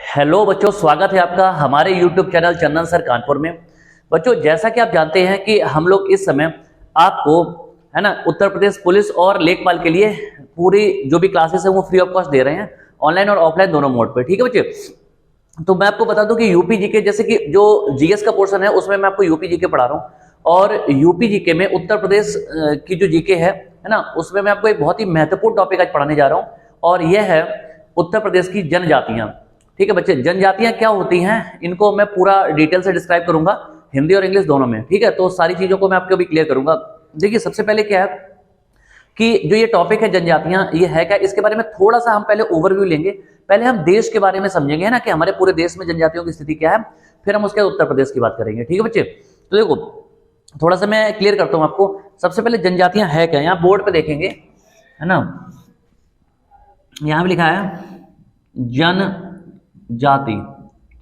Hello बच्चों, स्वागत है आपका हमारे YouTube चैनल चंदन सर कानपुर में। बच्चों, जैसा कि आप जानते हैं कि हम लोग इस समय आपको है ना उत्तर प्रदेश पुलिस और लेखपाल के लिए पूरी जो भी क्लासेस है वो फ्री ऑफ कॉस्ट दे रहे हैं, ऑनलाइन और ऑफलाइन दोनों मोड पे। ठीक है बच्चे, तो मैं आपको बता दूं कि यूपी जीके जैसे कि जो जीएस का पोर्शन है उसमें मैं आपको यूपी जीके पढ़ा रहा हूँ, और यूपी जीके में उत्तर प्रदेश की जो जीके है ना, उसमें मैं आपको एक बहुत ही महत्वपूर्ण टॉपिक आज पढ़ाने जा रहा हूँ, और यह है उत्तर प्रदेश की जनजातियां। ठीक है बच्चे, जनजातियां क्या होती हैं इनको मैं पूरा डिटेल से डिस्क्राइब करूंगा, हिंदी और इंग्लिश दोनों में। ठीक है, तो सारी चीजों को मैं आपको अभी क्लियर करूंगा। देखिए, सबसे पहले क्या है कि जो ये टॉपिक है जनजातियां, ये है क्या, इसके बारे में थोड़ा सा हम पहले ओवरव्यू लेंगे। पहले हम देश के बारे में समझेंगे, है ना, कि हमारे पूरे देश में जनजातियों की स्थिति क्या है, फिर हम उसके उत्तर प्रदेश की बात करेंगे। ठीक है बच्चे, तो देखो थोड़ा सा मैं क्लियर करता हूं आपको। सबसे पहले जनजातियां है क्या, यहाँ बोर्ड पे देखेंगे, है ना, यहां भी लिखा है जनजाति।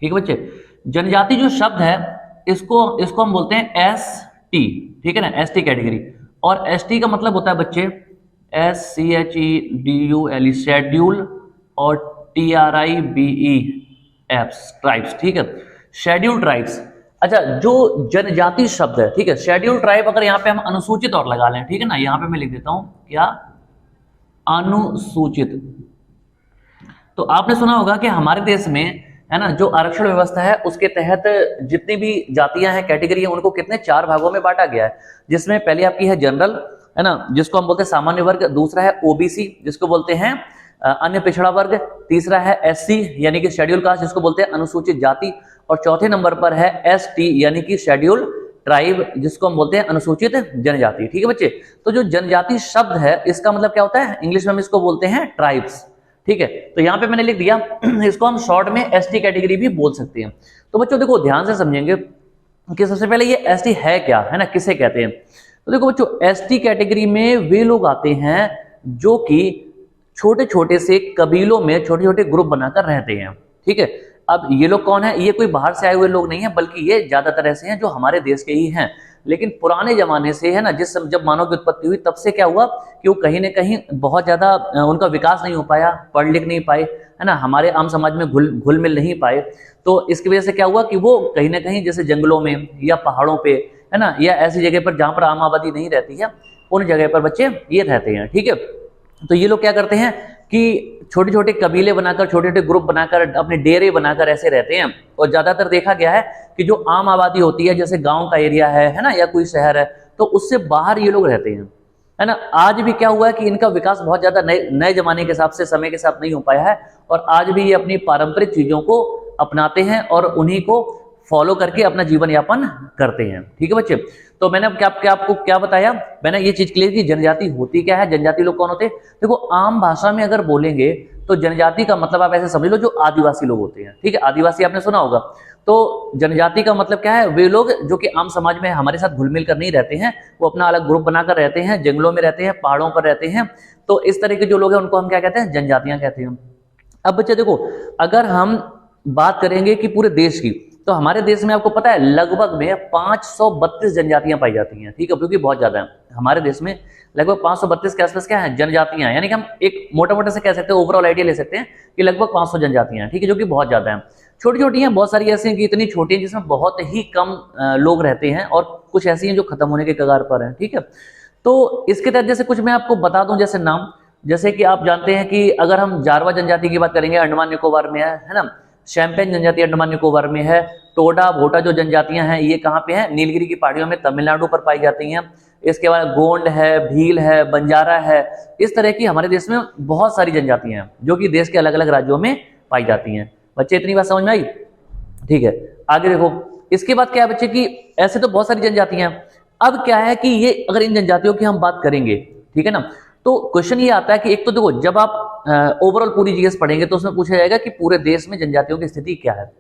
ठीक है बच्चे, जनजाति जो शब्द है इसको हम बोलते हैं एस टी। ठीक है ना, एस टी कैटेगरी। और एस टी का मतलब होता है बच्चे SCHEDULE, शेड्यूल, और TRIBES, ट्राइब्स। ठीक है, शेड्यूल ट्राइब्स। अच्छा, जो जनजाति शब्द है, ठीक है, शेड्यूल ट्राइब अगर यहाँ पे हम अनुसूचित और लगा लें, ठीक है ना, यहाँ पे मैं लिख देता हूं क्या, अनुसूचित। तो आपने सुना होगा कि हमारे देश में, है ना, जो आरक्षण व्यवस्था है उसके तहत जितनी भी जातियां हैं, कैटेगरी है, उनको कितने 4 भागों में बांटा गया है। जिसमें पहले आपकी है जनरल, है ना, जिसको हम बोलते हैं सामान्य वर्ग। दूसरा है ओबीसी, जिसको बोलते हैं अन्य पिछड़ा वर्ग। तीसरा है एससी यानी कि शेड्यूल कास्ट, जिसको बोलते हैं अनुसूचित जाति। और चौथे नंबर पर है एसटी यानी कि शेड्यूल ट्राइब, जिसको हम बोलते हैं अनुसूचित जनजाति। ठीक है बच्चे, तो जो जनजाति शब्द है इसका मतलब क्या होता है, इंग्लिश में हम इसको बोलते हैं ट्राइब्स। ठीक है, तो यहां पे मैंने लिख दिया, इसको हम शॉर्ट में एसटी कैटेगरी भी बोल सकते हैं। तो बच्चों देखो, ध्यान से समझेंगे कि सबसे पहले ये एसटी है क्या, है ना, किसे कहते हैं। तो देखो बच्चों, एसटी कैटेगरी में वे लोग आते हैं जो कि छोटे छोटे से कबीलों में छोटे छोटे ग्रुप बनाकर रहते हैं। ठीक है, अब ये लोग कौन है, ये कोई बाहर से आए हुए लोग नहीं है, बल्कि ये ज्यादातर ऐसे हैं जो हमारे देश के ही हैं। लेकिन पुराने जमाने से, है ना, जब मानव की उत्पत्ति हुई तब से क्या हुआ कि वो कहीं ना कहीं बहुत ज्यादा उनका विकास नहीं हो पाया, पढ़ लिख नहीं पाए, है ना, हमारे आम समाज में घुल मिल नहीं पाए। तो इसकी वजह से क्या हुआ कि वो कहीं ना कहीं जैसे जंगलों में या पहाड़ों पे, है ना, या ऐसी जगह पर जहां पर आम आबादी नहीं रहती है, उन जगह पर बच्चे ये रहते हैं। ठीक है, तो ये लोग क्या करते हैं कि छोटे छोटे कबीले बनाकर, छोटे छोटे ग्रुप बनाकर, अपने डेरे बनाकर ऐसे रहते हैं। और ज्यादातर देखा गया है कि जो आम आबादी होती है, जैसे गांव का एरिया है ना, या कोई शहर है, तो उससे बाहर ये लोग रहते हैं, है ना। आज भी क्या हुआ है कि इनका विकास बहुत ज्यादा नए जमाने के हिसाब से, समय के साथ नहीं हो पाया है, और आज भी ये अपनी पारंपरिक चीजों को अपनाते हैं और उन्हीं को फॉलो करके अपना जीवन यापन करते हैं। ठीक है बच्चे, तो मैंने आपको क्या बताया, मैंने ये चीज क्लियर की जनजाति होती क्या है, जनजाति लोग कौन होते हैं। देखो, आम भाषा में अगर बोलेंगे तो जनजाति का मतलब आप ऐसे समझ लो, जो आदिवासी लोग होते हैं। ठीक है, आदिवासी आपने सुना होगा। तो जनजाति का मतलब क्या है, वे लोग जो कि आम समाज में हमारे साथ घुल मिल कर नहीं रहते हैं, वो अपना अलग ग्रुप बनाकर रहते हैं, जंगलों में रहते हैं, पहाड़ों पर रहते हैं। तो इस तरह के जो लोग हैं उनको हम क्या कहते हैं, जनजातियां कहते हैं। अब बच्चे देखो, अगर हम बात करेंगे कि पूरे देश की, तो हमारे देश में आपको पता है लगभग में 532 जनजातियां पाई जाती हैं। ठीक है, क्योंकि बहुत ज्यादा है हमारे देश में, लगभग 532 के आसपास क्या है, जनजातियां। यानी कि हम एक मोटा मोटा से कह सकते हैं, ओवरऑल आइडिया ले सकते हैं कि लगभग 500 जनजातियां हैं। ठीक है, जो कि बहुत ज्यादा है। छोटी छोटी हैं, बहुत सारी ऐसी हैं कि इतनी छोटी हैं जिसमें बहुत ही कम लोग रहते हैं, और कुछ ऐसी हैं जो खत्म होने के कगार पर हैं। ठीक है, तो इसके तहत जैसे कुछ मैं आपको बता दूं, जैसे नाम, जैसे कि आप जानते हैं कि अगर हम जारवा जनजाति की बात करेंगे, अंडमान निकोबार में है ना। शैम्पेन जनजाति अंडमान निकोबार में है। टोडा भोटा जो जनजातियां हैं ये कहाँ पे हैं, नीलगिरी की पहाड़ियों में, तमिलनाडु पर पाई जाती हैं। इसके बाद गोंड है, भील है, बंजारा है। इस तरह की हमारे देश में बहुत सारी जनजातियां हैं जो कि देश के अलग अलग राज्यों में पाई जाती हैं। बच्चे, इतनी बात समझ में आई। ठीक है, आगे देखो, इसके बाद क्या है बच्चे कि ऐसे तो बहुत सारी जनजातियां हैं। अब क्या है कि ये अगर इन जनजातियों की हम बात करेंगे, ठीक है ना, तो क्वेश्चन ये आता है कि एक तो देखो, जब आप ओवरऑल पूरी जीएस पढ़ेंगे तो उसमें पूछा जाएगा कि पूरे देश में जनजातियों की स्थिति क्या है।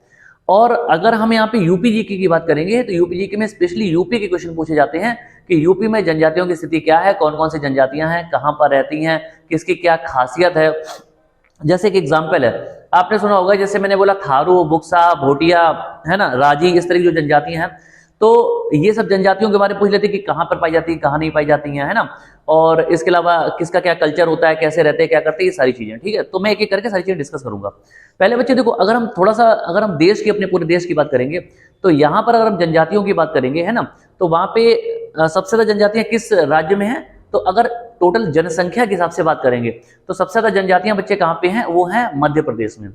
और अगर हम यहाँ पे यूपी जीके की बात करेंगे तो यूपी जीके में स्पेशली यूपी के क्वेश्चन पूछे जाते हैं कि यूपी में जनजातियों की स्थिति क्या है, कौन कौन सी जनजातियां हैं, कहां पर रहती हैं, किसकी क्या खासियत है। जैसे कि एग्जाम्पल है, आपने सुना होगा, जैसे मैंने बोला थारू, बुक्सा, भोटिया, है ना, राजी, इस तरह की जो जनजातियां हैं, तो ये सब जनजातियों के बारे में पूछ लेते कि कहाँ पर पाई जाती है, कहाँ नहीं पाई जाती है ना, और इसके अलावा किसका क्या कल्चर होता है, कैसे रहते हैं, क्या करते हैं, ये सारी चीजें। ठीक है, तो मैं एक एक करके सारी चीजें डिस्कस करूंगा। पहले बच्चे देखो, अगर हम देश की, अपने पूरे देश की बात करेंगे, तो यहाँ पर अगर हम जनजातियों की बात करेंगे, है ना, तो वहां पे सबसे ज्यादा जनजातियां किस राज्य में है, तो अगर टोटल जनसंख्या के हिसाब से बात करेंगे तो सबसे ज्यादा जनजातियां बच्चे कहाँ पे हैं, वो है मध्य प्रदेश में।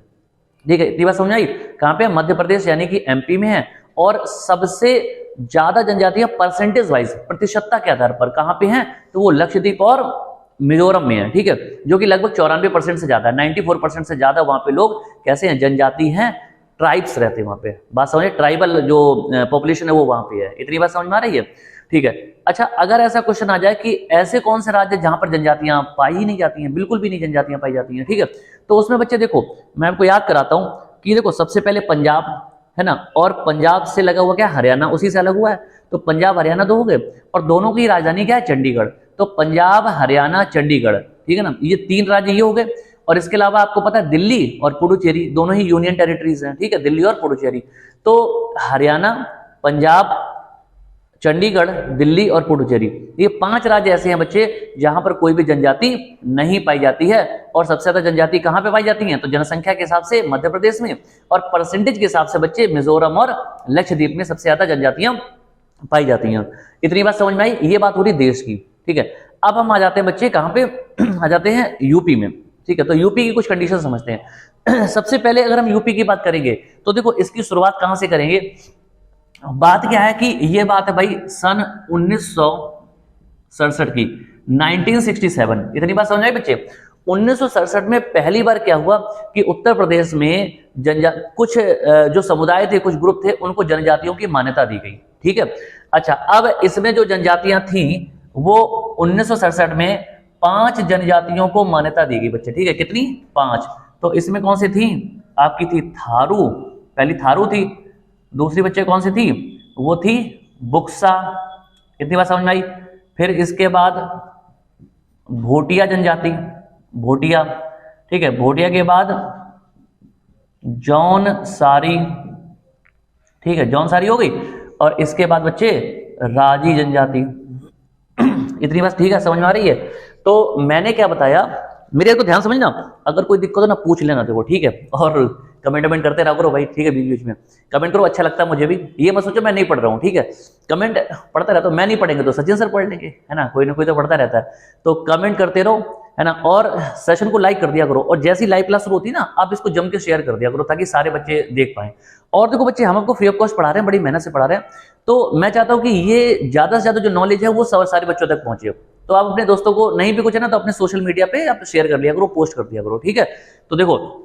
ठीक है, इतनी बात समझ आई, कहाँ पे है, मध्य प्रदेश यानी कि एमपी में है। और सबसे ज्यादा जनजातियां परसेंटेज वाइज, प्रतिशतता के आधार पर कहां पे हैं, तो वो लक्षद्वीप और मिजोरम में है। ठीक है, जो कि लगभग 94% से ज्यादा, 94% से ज्यादा वहां पे लोग कैसे हैं, जनजाति हैं, ट्राइब्स रहते हैं वहां पे। बात समझे, ट्राइबल जो पॉपुलेशन है वो वहां पे है। इतनी बात समझ में आ रही है? ठीक है। अच्छा, अगर ऐसा क्वेश्चन आ जाए कि ऐसे कौन से राज्य जहां पर जनजातियां पाई ही नहीं जाती हैं, बिल्कुल भी नहीं जनजातियां पाई जाती हैं, ठीक है, तो उसमें बच्चे देखो, मैं आपको याद कराता हूं कि देखो, सबसे पहले पंजाब है ना, और पंजाब से लगा हुआ क्या, हरियाणा, उसी से अलग हुआ है, तो पंजाब हरियाणा दो हो गए, और दोनों की राजधानी क्या है, चंडीगढ़। तो पंजाब, हरियाणा, चंडीगढ़, ठीक है ना, ये 3 राज्य ये हो गए। और इसके अलावा आपको पता है दिल्ली और पुडुचेरी दोनों ही यूनियन टेरिटरीज हैं। ठीक है, दिल्ली और पुडुचेरी। तो हरियाणा, पंजाब, चंडीगढ़, दिल्ली और पुडुचेरी, ये 5 राज्य ऐसे हैं बच्चे जहां पर कोई भी जनजाति नहीं पाई जाती है। और सबसे ज्यादा जनजाति कहां पे पाई जाती हैं, तो जनसंख्या के हिसाब से मध्य प्रदेश में, और परसेंटेज के हिसाब से बच्चे मिजोरम और लक्षद्वीप में सबसे ज्यादा जनजातियां पाई जाती हैं। इतनी बात समझ में आई, ये बात हो रही देश की। ठीक है, अब हम आ जाते हैं बच्चे कहां पे, आ जाते हैं यूपी में। ठीक है, तो यूपी की कुछ कंडीशन समझते हैं। सबसे पहले अगर हम यूपी की बात करेंगे तो देखो, इसकी शुरुआत कहां से करेंगे, बात क्या है कि ये बात है भाई सन 1967 की, 1967। इतनी बात समझ आई बच्चे, 1967 में पहली बार क्या हुआ कि उत्तर प्रदेश में कुछ जो समुदाय थे, कुछ ग्रुप थे, उनको जनजातियों की मान्यता दी गई। ठीक है, अच्छा, अब इसमें जो जनजातियां थी वो 1967 में 5 जनजातियों को मान्यता दी गई बच्चे। ठीक है, कितनी, 5। तो इसमें कौन सी थी, आपकी थी थारू, पहली थारू थी, दूसरी बच्चे कौन सी थी, वो थी बुक्सा। इतनी बात समझ में आई। फिर इसके बाद भोटिया जनजाति, भोटिया, ठीक है, भोटिया के बाद जौनसारी, ठीक है, जौनसारी हो गई। और इसके बाद बच्चे राजी जनजाति। इतनी बात ठीक है, समझ में आ रही है? तो मैंने क्या बताया, मेरे को ध्यान समझना, अगर कोई दिक्कत हो ना पूछ लेना देखो, ठीक है, और कमेंट करते रहा करो भाई, ठीक है, बीच बीच में कमेंट करो, अच्छा लगता है मुझे भी। ये मत सोचो मैं नहीं पढ़ रहा हूँ, ठीक है, कमेंट पढ़ता रहता हूँ, मैं नहीं पढ़ेंगे तो सचिन सर पढ़ लेंगे, है ना, कोई ना कोई तो पढ़ता रहता है। तो कमेंट करते रहो, है ना, और सेशन को लाइक कर दिया करो, और जैसी लाइव क्लास शुरू होती है ना, आप इसको जम के शेयर कर दिया करो ताकि सारे बच्चे देख पाएं। और देखो बच्चे, हम आपको फ्री ऑफ कॉस्ट पढ़ा रहे हैं, बड़ी मेहनत से पढ़ा रहे हैं, तो मैं चाहता हूं कि ये ज्यादा से ज्यादा जो नॉलेज है वो सारे बच्चों तक पहुंचे। तो आप अपने दोस्तों को, नहीं भी कुछ है ना, तो अपने सोशल मीडिया पे आप शेयर कर दिया करो, पोस्ट कर दिया करो, ठीक है। तो देखो,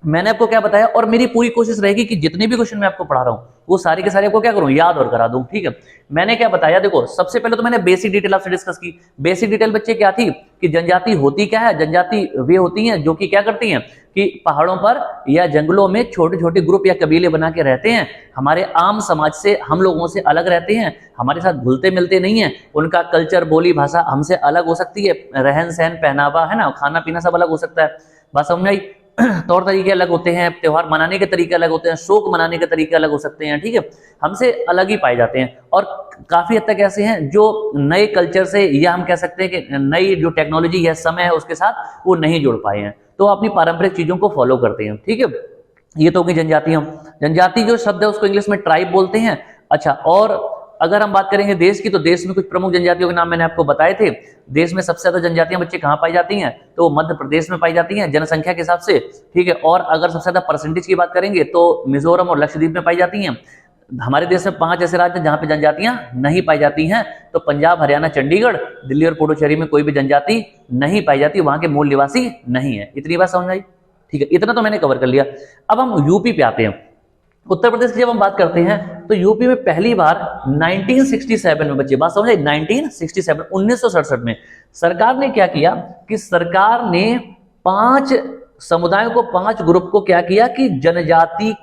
मैंने आपको क्या बताया, और मेरी पूरी कोशिश रहेगी कि जितने भी क्वेश्चन मैं आपको पढ़ा रहा हूं वो सारे के सारे आपको क्या करूं, याद और करा दूं, ठीक है। मैंने क्या बताया, देखो, सबसे पहले तो मैंने बेसिक डिटेल आपसे डिस्कस की। बेसिक डिटेल बच्चे क्या थी कि जनजाति होती क्या है, जनजाति वे होती हैं जो कि क्या करती हैं कि पहाड़ों पर या जंगलों में छोटे छोटे ग्रुप या कबीले बना के रहते हैं, हमारे आम समाज से, हम लोगों से अलग रहते हैं, हमारे साथ घुलते मिलते नहीं है, उनका कल्चर, बोली, भाषा हमसे अलग हो सकती है, रहन सहन, पहनावा, है ना, खाना पीना सब अलग हो सकता है। बात समझ आई? तौर तरीके अलग होते हैं, त्योहार मनाने के तरीके अलग होते हैं, शोक मनाने के तरीके अलग हो सकते हैं, ठीक है, हमसे अलग ही पाए जाते हैं। और काफी हद तक ऐसे हैं जो नए कल्चर से, या हम कह सकते हैं कि नई जो टेक्नोलॉजी है, समय है, उसके साथ वो नहीं जुड़ पाए हैं, तो अपनी पारंपरिक चीजों को फॉलो करते हैं, ठीक है। ये तो होगी जनजातियां। जनजाति जो शब्द है उसको इंग्लिश में ट्राइब बोलते हैं। अच्छा, और अगर हम बात करेंगे देश की, तो देश में कुछ प्रमुख जनजातियों के नाम मैंने आपको बताए थे। देश में सबसे ज्यादा जनजातियां बच्चे कहां पाई जाती हैं, तो मध्य प्रदेश में पाई जाती हैं जनसंख्या के हिसाब से, ठीक है। और अगर सबसे ज्यादा परसेंटेज की बात करेंगे तो मिजोरम और लक्षद्वीप में पाई जाती हैं। हमारे देश में 5 ऐसे राज्य जहां पे जनजातियां नहीं पाई जाती हैं, तो पंजाब, हरियाणा, चंडीगढ़, दिल्ली और पुडुचेरी में कोई भी जनजाति नहीं पाई जाती, वहां के मूल निवासी नहीं है। इतनी बात समझ आई? ठीक है, इतना तो मैंने कवर कर लिया। अब हम यूपी पे आते हैं। उत्तर प्रदेश की जब हम बात करते हैं तो यूपी में पहली बार 1967 में, बच्चे बात समझे, 1967, 1967 में सरकार ने क्या किया कि सरकार ने 5 समुदायों को, 5 ग्रुप को क्या किया कि जनजाति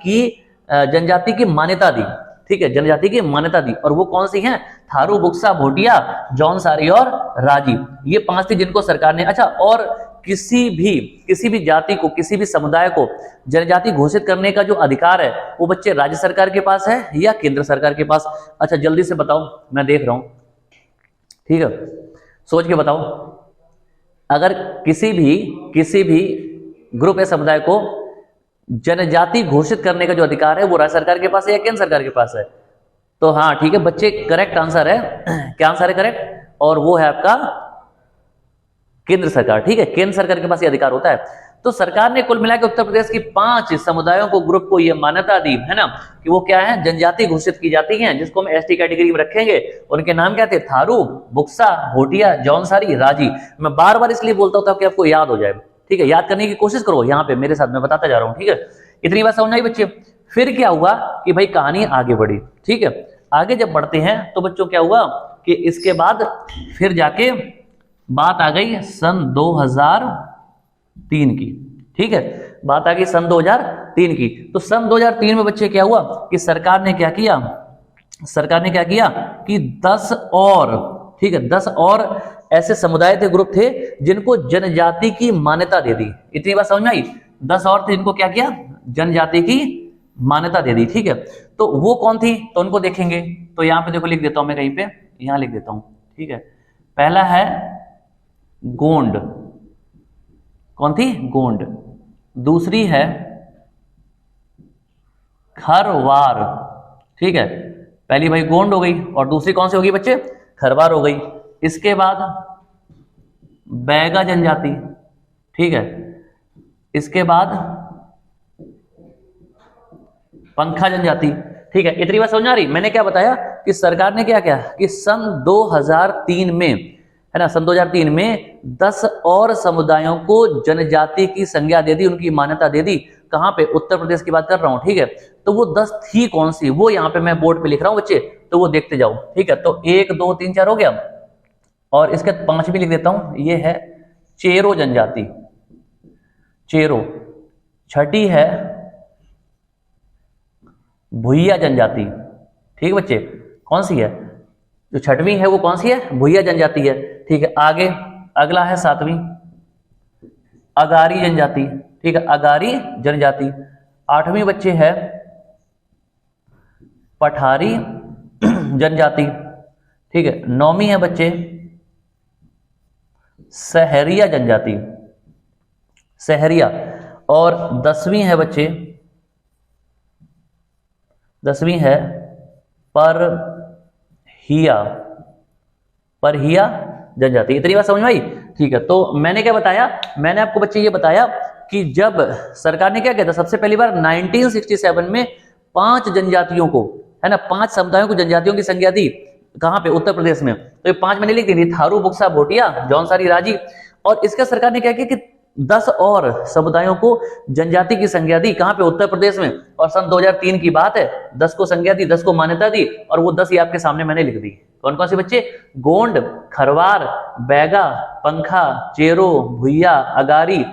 की मान्यता दी, ठीक है, जनजाति की मान्यता दी। और वो कौन सी हैं? थारू, बुक्सा, भोटिया, जौनसारी और राजी। ये 5 थी जिनको सरकार ने। अच्छा, और किसी भी जाति को, किसी भी समुदाय को जनजाति घोषित करने का जो अधिकार है वो बच्चे राज्य सरकार के पास है या केंद्र सरकार के पास? अच्छा जल्दी से बताओ, मैं देख रहा हूं, ठीक है, सोच के बताओ। अगर किसी भी ग्रुप या समुदाय को जनजाति घोषित करने का जो अधिकार है वो राज्य सरकार के पास है या केंद्र सरकार के पास है? तो हाँ ठीक है बच्चे, करेक्ट आंसर है। क्या आंसर है करेक्ट? और वो है आपका केंद्र सरकार। ठीक है, केंद्र सरकार के पास ये अधिकार होता है। तो सरकार ने कुल मिलाकर उत्तर प्रदेश की 5 समुदायों को, ग्रुप को ये मान्यता दी है ना कि वो क्या है, जनजाति घोषित की जाती हैं, जिसको हम एसटी कैटेगरी में रखेंगे। उनके नाम क्या थे? थारू, बुक्सा, भोटिया, जौनसारी, राजी। मैं बार बार इसलिए बोलता हूं कि आपको याद हो जाए। ठीक है, याद करने की कोशिश करो, यहाँ पे मेरे साथ मैं बताता जा रहा हूँ। ठीक है, इतनी बात समझ आई बच्चे? फिर क्या हुआ कि भाई कहानी आगे बढ़ी। ठीक है, आगे जब बढ़ते हैं तो बच्चों क्या हुआ कि इसके बाद फिर जाके बात आ गई सन 2003 की। ठीक है, बात आ गई सन 2003 की। तो सन 2003 में बच्चे क्या हुआ कि सरकार ने क्या किया कि 10 और, ठीक है, 10 और ऐसे समुदाय थे, ग्रुप थे जिनको जनजाति की मान्यता दे दी। इतनी बात समझ में आई? 10 और थे जिनको क्या किया? जनजाति की मान्यता दे दी। ठीक है, तो वो कौन थी तो उनको देखेंगे। तो यहां पे देखो, लिख देता हूं मैं कहीं पे, यहां लिख देता हूं। ठीक है, पहला है गोंड। कौन थी? गोंड। दूसरी है खरवार। ठीक है, पहली भाई गोंड हो गई और दूसरी कौन सी होगी बच्चे? खरवार हो गई। इसके बाद बैगा जनजाति। ठीक है, इसके बाद पंखा जनजाति। ठीक है, इतनी बात समझ आ रही? मैंने क्या बताया कि सरकार ने क्या किया कि सन 2003 में, है ना, सन 2003 में 10 और समुदायों को जनजाति की संज्ञा दे दी, उनकी मान्यता दे दी। कहां पे? उत्तर प्रदेश की बात कर रहा हूं। ठीक है, तो वो 10 थी कौन सी, वो यहां पे मैं बोर्ड पे लिख रहा हूं बच्चे, तो वो देखते जाओ। ठीक है, तो 1 2 3 4 हो गया, और इसके 5वीं लिख देता हूं, ये है चेरो जनजाति। चेरो। छठी है भुइया जनजाति। ठीक बच्चे, कौन सी है? जो छठवीं है वो कौन सी है? भुइया जनजाति है। ठीक है, आगे अगला है 7वीं अगारी जनजाति। ठीक है, अगारी जनजाति। 8वीं बच्चे है पठारी जनजाति। ठीक है, 9वीं है बच्चे सहरिया जनजाति, सहरिया। और 10वीं है बच्चे, 10वीं है परहिया जनजाति। इतनी बात समझ में आई? ठीक है, तो मैंने क्या बताया? मैंने आपको बच्चे ये बताया कि जब सरकार ने क्या किया था, सबसे पहली बार 1967 में 5 जनजातियों को, है ना, 5 समुदायों को जनजातियों की संज्ञा दी। कहां पे? उत्तर प्रदेश में। तो ये 5 मैंने लिख दी थी, थारू, बुक्सा, भोटिया, जौनसारी, राजी। और इसका सरकार ने क्या किया कि 10 और समुदायों को जनजाति की संज्ञा दी। कहां पे? उत्तर प्रदेश में। और सन 2003 की बात है, 10 को संज्ञा दी, 10 को मान्यता दी, और वो 10 ही आपके सामने मैंने लिख दी। कौन कौन से बच्चे? गोंड, खरवार, बैगा, पंखा, चेरो, भुइया, अगारी,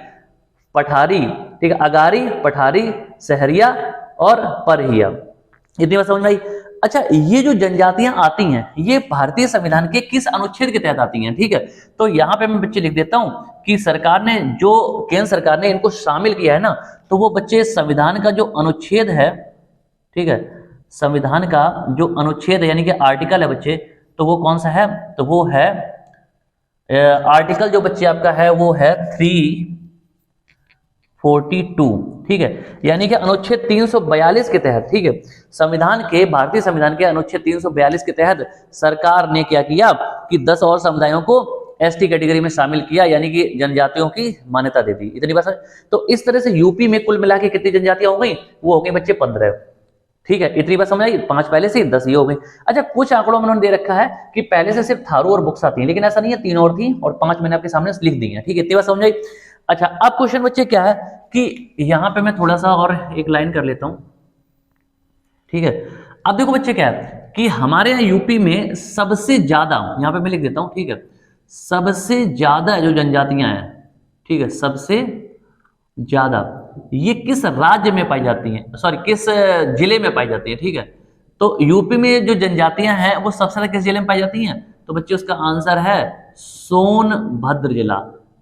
पठारी। ठीक है, अगारी, पठारी, सहरिया और परहिया। इतनी बात समझ में आई? अच्छा, ये जो जनजातियां आती हैं ये भारतीय संविधान के किस अनुच्छेद के तहत आती हैं? ठीक है, तो यहां पे मैं बच्चे लिख देता हूं कि सरकार ने, जो केंद्र सरकार ने इनको शामिल किया है ना, तो वो बच्चे संविधान का जो अनुच्छेद है, ठीक है, संविधान का जो अनुच्छेद है यानी कि आर्टिकल है बच्चे, तो वो कौन सा है? तो वो है आर्टिकल जो बच्चे आपका है वो है 342। ठीक है, यानी कि अनुच्छेद 342 के तहत, ठीक है, संविधान के, भारतीय संविधान के अनुच्छेद 342 के तहत सरकार ने क्या किया कि 10 और समुदायों को एसटी कैटेगरी में शामिल किया, यानी कि जनजातियों की मान्यता दे दी। इतनी बात। तो इस तरह से यूपी में कुल मिला के कितनी जनजातियां हो गई? वो हो गई बच्चे 15। ठीक है, इतनी बात समझ आई? 5 पहले से, 10 ये हो गई। अच्छा, कुछ आंकड़ों में उन्होंने दे रखा है कि पहले से सिर्फ थारू और बुक्सा थी, लेकिन ऐसा नहीं है, 3 और थी और 5 मैंने आपके सामने लिख दी है। ठीक है, इतनी बात समझ आई? अच्छा, अब क्वेश्चन बच्चे क्या है कि यहां पे मैं थोड़ा सा और एक लाइन कर लेता हूं। ठीक है, अब देखो बच्चे क्या है कि हमारे यहाँ यूपी में सबसे ज्यादा, यहां पे मैं लिख देता हूं, ठीक है, सबसे ज्यादा जो जनजातियां हैं, ठीक है, सबसे ज्यादा ये किस राज्य में पाई जाती हैं, सॉरी किस जिले में पाई जाती है? ठीक है, तो यूपी में जो जनजातियां हैं वो सबसे ज्यादा किस जिले में पाई जाती हैं? तो बच्चे उसका आंसर है सोनभद्र जिला,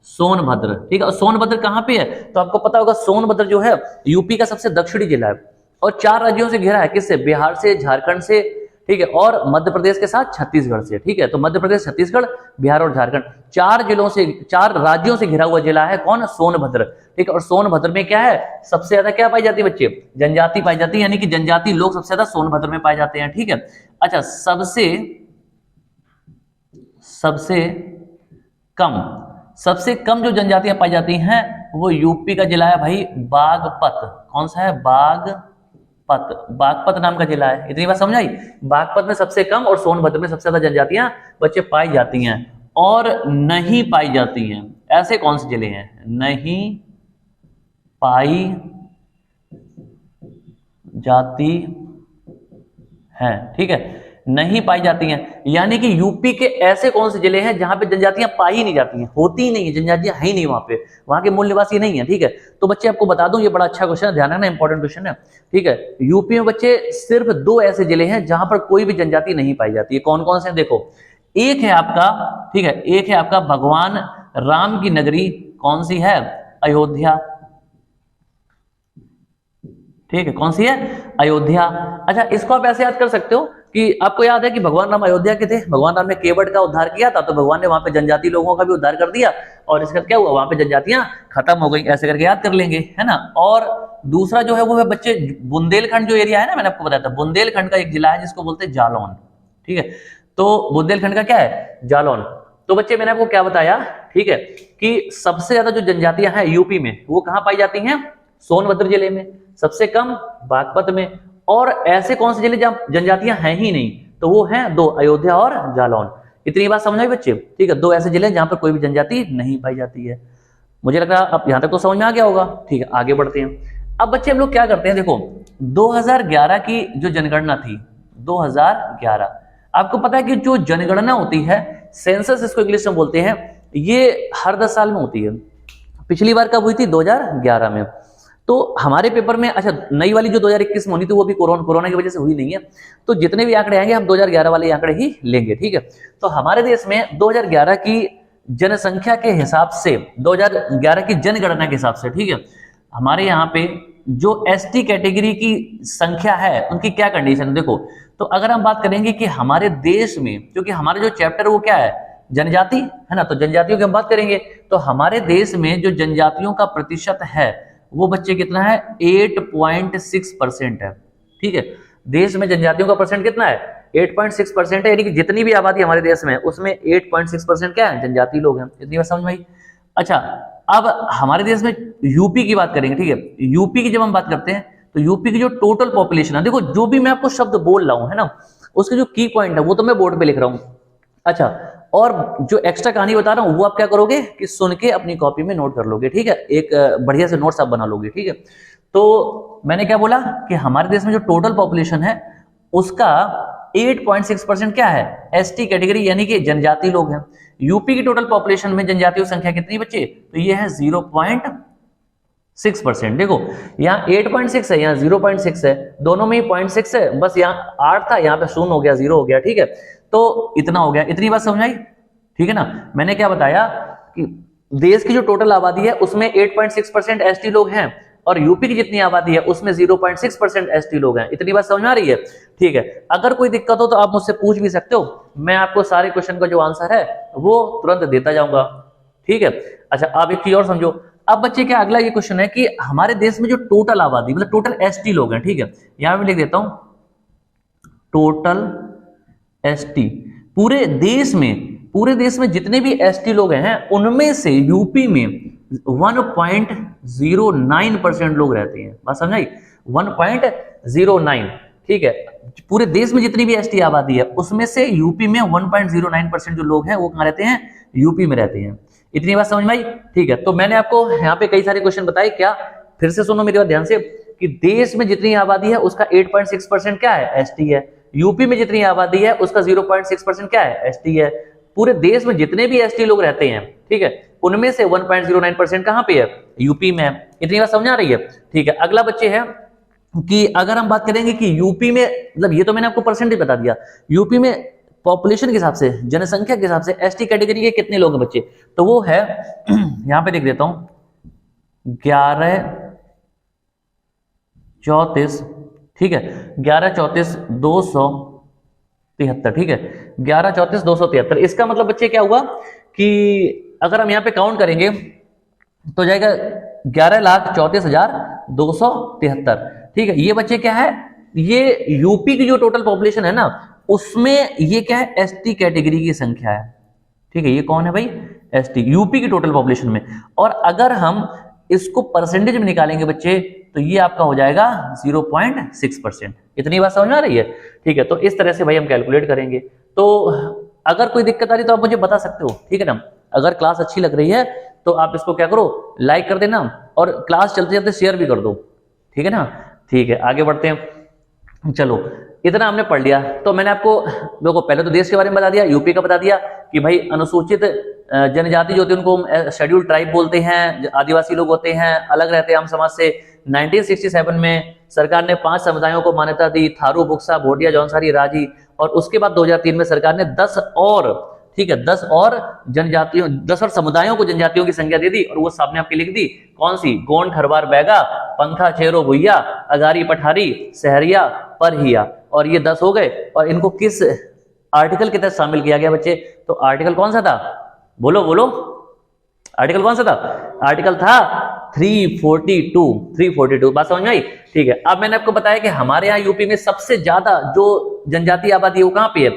सोनभद्र। ठीक है, और सोनभद्र कहां पे है? तो आपको पता होगा सोनभद्र जो है यूपी का सबसे दक्षिणी जिला है और 4 राज्यों से घिरा है। किससे? बिहार से, झारखंड से, ठीक है, और मध्य प्रदेश के साथ छत्तीसगढ़ से। ठीक है, तो मध्य प्रदेश, छत्तीसगढ़, बिहार और झारखंड 4 जिलों से, 4 राज्यों से घिरा हुआ जिला है कौन? सोनभद्र। ठीक है, और सोनभद्र में क्या है? सबसे ज्यादा क्या पाई जाती है बच्चे? जनजाति पाई जाती है, यानी कि जनजाति लोग सबसे ज्यादा सोनभद्र में पाए जाते हैं। ठीक है, अच्छा, सबसे कम जो जनजातियां पाई जाती हैं वो यूपी का जिला है भाई बागपत। कौन सा है? बागपत नाम का जिला है। इतनी बात समझ आई? बागपत में सबसे कम और सोनभद्र में सबसे ज्यादा जनजातियां बच्चे पाई जाती हैं। और नहीं पाई जाती हैं ऐसे कौन से जिले हैं? नहीं पाई जाती हैं। ठीक है, नहीं पाई जाती हैं, यानी कि यूपी के ऐसे कौन से जिले हैं जहां पे जनजातियां पाई ही नहीं जाती हैं, होती ही नहीं है, जनजातियां है ही नहीं वहां पे, वहां के मूल निवासी नहीं है। ठीक है, तो बच्चे आपको बता दूं, ये बड़ा अच्छा क्वेश्चन है, ध्यान रखना, इंपॉर्टेंट क्वेश्चन है। ठीक है, यूपी में बच्चे सिर्फ 2 ऐसे जिले हैं जहां पर कोई भी जनजाति नहीं पाई जाती है। कौन कौन से? देखो, एक है आपका, ठीक है, एक है आपका भगवान राम की नगरी, कौन सी है? अयोध्या। ठीक है, कौन सी है? अयोध्या। अच्छा, इसको आप ऐसे याद कर सकते हो कि आपको याद है कि भगवान राम अयोध्या के थे, भगवान राम ने केवट का उद्धार किया था, तो भगवान ने वहां पे जनजाति लोगों का भी उद्धार कर दिया और इसका क्या हुआ? वहां पे जनजातियां खत्म हो गई, ऐसे करके याद कर लेंगे, है ना। और दूसरा जो है वो है बच्चे बुंदेलखंड जो एरिया है ना, मैंने आपको बताया था, बुंदेलखंड का एक जिला है जिसको बोलते हैं जालौन। ठीक है, तो बुंदेलखंड का क्या है? जालौन। तो बच्चे मैंने आपको क्या बताया, ठीक है, कि सबसे ज्यादा जो जनजातियां हैं यूपी में वो कहां पाई जाती हैं? सोनभद्र जिले में, सबसे कम बागपत में, और ऐसे कौन से जिले जहां जनजातियां हैं ही नहीं? तो वो हैं 2, अयोध्या और जालौन। इतनी बात समझ आई बच्चे? ठीक है, 2 ऐसे जिले जहां पर कोई भी जनजाति नहीं पाई जाती है। मुझे लग रहा है अब यहां तक तो समझ में आ गया होगा। ठीक है, आगे बढ़ते हैं। अब बच्चे हम लोग क्या करते हैं, देखो 2011 की जो जनगणना थी, 2011, आपको पता है कि जो जनगणना होती है, सेंसस इसको इंग्लिश में बोलते हैं, ये हर 10 साल में होती है। पिछली बार कब हुई थी? 2011 में। तो हमारे पेपर में, अच्छा, नई वाली जो 2021 में होनी थी वो भी कोरोना की वजह से हुई नहीं है, तो जितने भी आंकड़े आएंगे हम 2011 वाले आंकड़े ही लेंगे। ठीक है, तो हमारे देश में 2011 की जनसंख्या के हिसाब से, 2011 की जनगणना के हिसाब से, ठीक है, हमारे यहाँ पे जो एसटी कैटेगरी की संख्या है उनकी क्या कंडीशन? देखो, तो अगर हम बात करेंगे कि हमारे देश में, क्योंकि हमारा जो चैप्टर वो क्या है? जनजाति है ना, तो जनजातियों की हम बात करेंगे, तो हमारे देश में जो जनजातियों का प्रतिशत है वो बच्चे कितना है? 8.6% है। ठीक है, देश में जनजातियों का परसेंट कितना है? 8.6% है, यानी कि जितनी भी आबादी हमारे देश में है उसमें 8.6% क्या है? जनजाति लोग हैं। इतनी बात समझ में आई? अच्छा, अब हमारे देश में यूपी की बात करेंगे। ठीक है, यूपी की जब हम बात करते हैं तो यूपी की जो टोटल पॉपुलेशन है, देखो जो भी मैं आपको शब्द बोल रहा हूं है ना, उसके जो की पॉइंट है वो तो मैं बोर्ड पे लिख रहा हूं। अच्छा, और जो एक्स्ट्रा कहानी बता रहा हूं वो आप क्या करोगे कि सुन के अपनी कॉपी में नोट कर लोगे। ठीक है, एक बढ़िया से नोट्स आप बना लोगे। ठीक है, तो मैंने क्या बोला कि हमारे देश में जो टोटल पॉपुलेशन है उसका 8.6% क्या है? एसटी कैटेगरी, यानी कि जनजाति लोग हैं। यूपी की टोटल पॉपुलेशन में जनजातियों की संख्या कितनी बच्चे? तो ये है 0.6%। देखो, यहाँ 8.6 है, यहाँ 0.6 है, दोनों में ही 0.6 है, बस यहाँ 8 था, यहाँ पे 0 हो गया, 0 हो गया। ठीक है, तो इतना हो गया। इतनी बात समझ आई? ठीक है ना। मैंने क्या बताया कि देश की जो टोटल आबादी है उसमें 8.6% एसटी लोग हैं और यूपी की जितनी आबादी है उसमें 0.6% एसटी लोग हैं। इतनी बात समझ में आ रही है? ठीक है, अगर कोई दिक्कत हो तो आप मुझसे पूछ भी सकते हो, मैं आपको सारे क्वेश्चन का जो आंसर है वो तुरंत देता जाऊंगा। ठीक है, अच्छा, आप एक चीज और समझो। अब बच्चे क्या, अगला ये क्वेश्चन है कि हमारे देश में जो टोटल आबादी, मतलब टोटल एसटी लोग हैं, ठीक है, यहां पे लिख देता हूं टोटल एसटी, पूरे देश में जितने भी एसटी लोग हैं उनमें से यूपी में 1.09% लोग रहते हैं। बात समझ आई? 1.09। ठीक है, पूरे देश में जितनी भी एसटी आबादी है उसमें से यूपी में 1.09% जो लोग हैं वो कहां रहते हैं? यूपी में रहते हैं। इतनी बात समझ में आई? ठीक है, तो मैंने आपको यहाँ पे कई सारे क्वेश्चन बताए। क्या, फिर से सुनो मेरी बात ध्यान से, कि देश में जितनी आबादी है उसका 8.6% क्या है? एसटी है। यूपी में जितनी आबादी है उसका 0.6% क्या है? एसटी है। पूरे देश में जितने भी एसटी लोग रहते हैं, ठीक है, उनमें से 1.09% कहां पे है? यूपी में है। इतनी बात समझ आ रही है? ठीक है, अगला बच्चे है कि अगर हम बात करेंगे कि यूपी में, मतलब ये तो मैंने आपको परसेंटेज बता दिया, यूपी में पॉपुलेशन के हिसाब से, जनसंख्या के हिसाब से एसटी कैटेगरी के कितने लोग हैं बच्चे, तो वो है यहां पे लिख देता हूं 1134, ठीक है, 1134,273, ठीक है, 1134,273। इसका मतलब बच्चे क्या हुआ कि अगर हम यहाँ पे काउंट करेंगे तो जाएगा 11,34,273, ठीक है। ये बच्चे क्या है, ये यूपी की जो टोटल पॉपुलेशन है ना, उसमें ये क्या है, एसटी कैटेगरी की संख्या है, ठीक है। ये कौन है भाई, एसटी, यूपी की टोटल पॉपुलेशन में। और अगर हम इसको परसेंटेज में निकालेंगे बच्चे, तो ये आपका हो जाएगा 0.6%। इतनी बात समझ में आ रही है, ठीक है। तो इस तरह से भाई हम कैलकुलेट करेंगे। तो अगर कोई दिक्कत आ रही तो आप मुझे बता सकते हो, ठीक है ना। अगर क्लास अच्छी लग रही है तो आप इसको क्या करो, लाइक कर देना, और क्लास चलते चलते शेयर भी कर दो, ठीक है ना। ठीक है, आगे बढ़ते हैं। चलो, इतना हमने पढ़ लिया। तो मैंने आपको देखो पहले तो देश के बारे में बता दिया, यूपी का बता दिया कि भाई अनुसूचित जनजाति जो होती है उनको शेड्यूल ट्राइब बोलते हैं, आदिवासी लोग होते हैं, अलग रहते हैं आम समाज से। 1967 में सरकार ने 5 समुदायों को मान्यता दी, थारू, बुक्सा, भोटिया, जौनसारी, राजी। और उसके बाद 2003 में सरकार ने 10 और, ठीक है, 10 और जनजातियों, 10 और समुदायों को जनजातियों की संख्या दे दी, और वो सामने आपके लिख दी। कौन सी, गोंड, खरवार, बैगा, पंथा, चेरो, भुइया, अगारी, पठारी, सहरिया, परहिया, और ये 10 हो गए। और इनको किस आर्टिकल के तहत शामिल किया गया बच्चे, तो आर्टिकल कौन सा था, बोलो बोलो, आर्टिकल कौन सा था, आर्टिकल था 342। बात समझ में आई, ठीक है। अब मैंने आपको बताया कि हमारे यहाँ यूपी में सबसे ज्यादा जो जनजातीय आबादी है वो कहाँ पे है,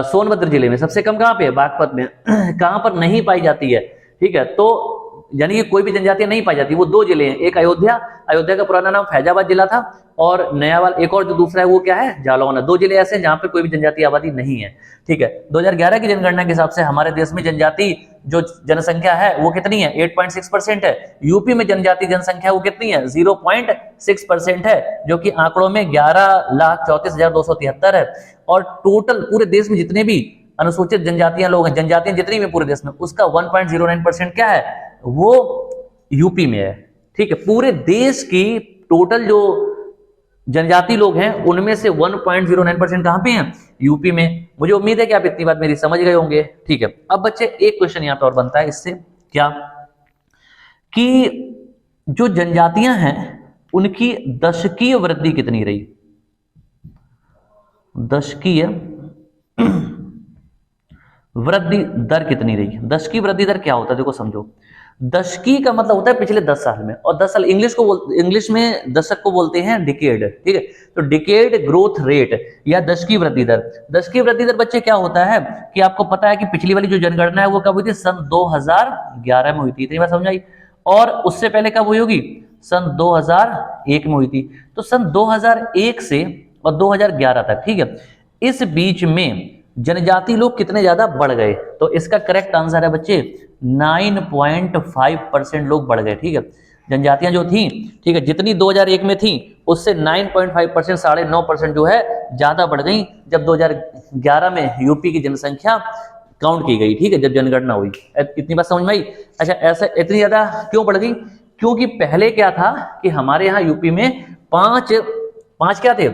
सोनभद्र जिले में। सबसे कम कहाँ पे है, बागपत में। कहाँ पर नहीं पाई जाती है, ठीक है। तो यानी कि कोई भी जनजाति नहीं पाई जाती, वो 2 जिले हैं, एक अयोध्या, अयोध्या का पुराना नाम फैजाबाद जिला था, और नया वाला एक और जो दूसरा है वो क्या है, जालौन। 2 जिले ऐसे हैं जहां पे कोई भी जनजातीय आबादी नहीं है, ठीक है। 2011 की जनगणना के हिसाब से हमारे देश में जनजाति जो जनसंख्या है वो कितनी है, 8.6% है। यूपी में जनजाति जनसंख्या वो कितनी है, 0.6% है, जो कि आंकड़ों में 11,34,273 है। और टोटल पूरे देश में जितने भी अनुसूचित जनजातियां लोग हैं, जनजातियां जितनी भी पूरे देश में, उसका 1.09% क्या है, वो यूपी में है, ठीक है। पूरे देश की टोटल जो जनजाति लोग हैं उनमें से 1.09% कहां पे हैं, यूपी में। मुझे उम्मीद है कि आप इतनी बात मेरी समझ गए होंगे, ठीक है। अब बच्चे एक क्वेश्चन यहां पे और बनता है इससे, क्या कि जो जनजातियां हैं उनकी दशकीय वृद्धि कितनी रही, दशकीय वृद्धि दर कितनी रही। दशकीय वृद्धि दर क्या होता है, देखो समझो। दशकी का मतलब होता है पिछले 10 साल में, और 10 साल इंग्लिश में दशक को बोलते हैं डिकेड, ठीक है। तो डिकेड ग्रोथ रेट या दशकी वृद्धि दर। दशकी वृद्धि दर बच्चे क्या होता है कि आपको पता है कि पिछली वाली जो जनगणना है वो कब हुई थी, सन 2011 में हुई थी, इतनी बार समझ आई। और उससे पहले कब हुई होगी, सन 2001 में हुई थी। तो सन 2001 से और 2011 तक, ठीक है, इस बीच में जनजाति लोग कितने ज्यादा बढ़ गए, तो इसका करेक्ट आंसर है बच्चे 9.5% लोग बढ़ गए, ठीक है। जनजातियां जो थी, ठीक है, जितनी 2001 में थी उससे 9.5%, 9.5% जो है ज्यादा बढ़ गई जब 2011 में यूपी की जनसंख्या काउंट की गई, ठीक है, जब जनगणना हुई। इतनी बात समझ में आई। अच्छा, ऐसा इतनी ज्यादा क्यों बढ़ गई, क्योंकि पहले क्या था कि हमारे यहाँ यूपी में पांच क्या थे,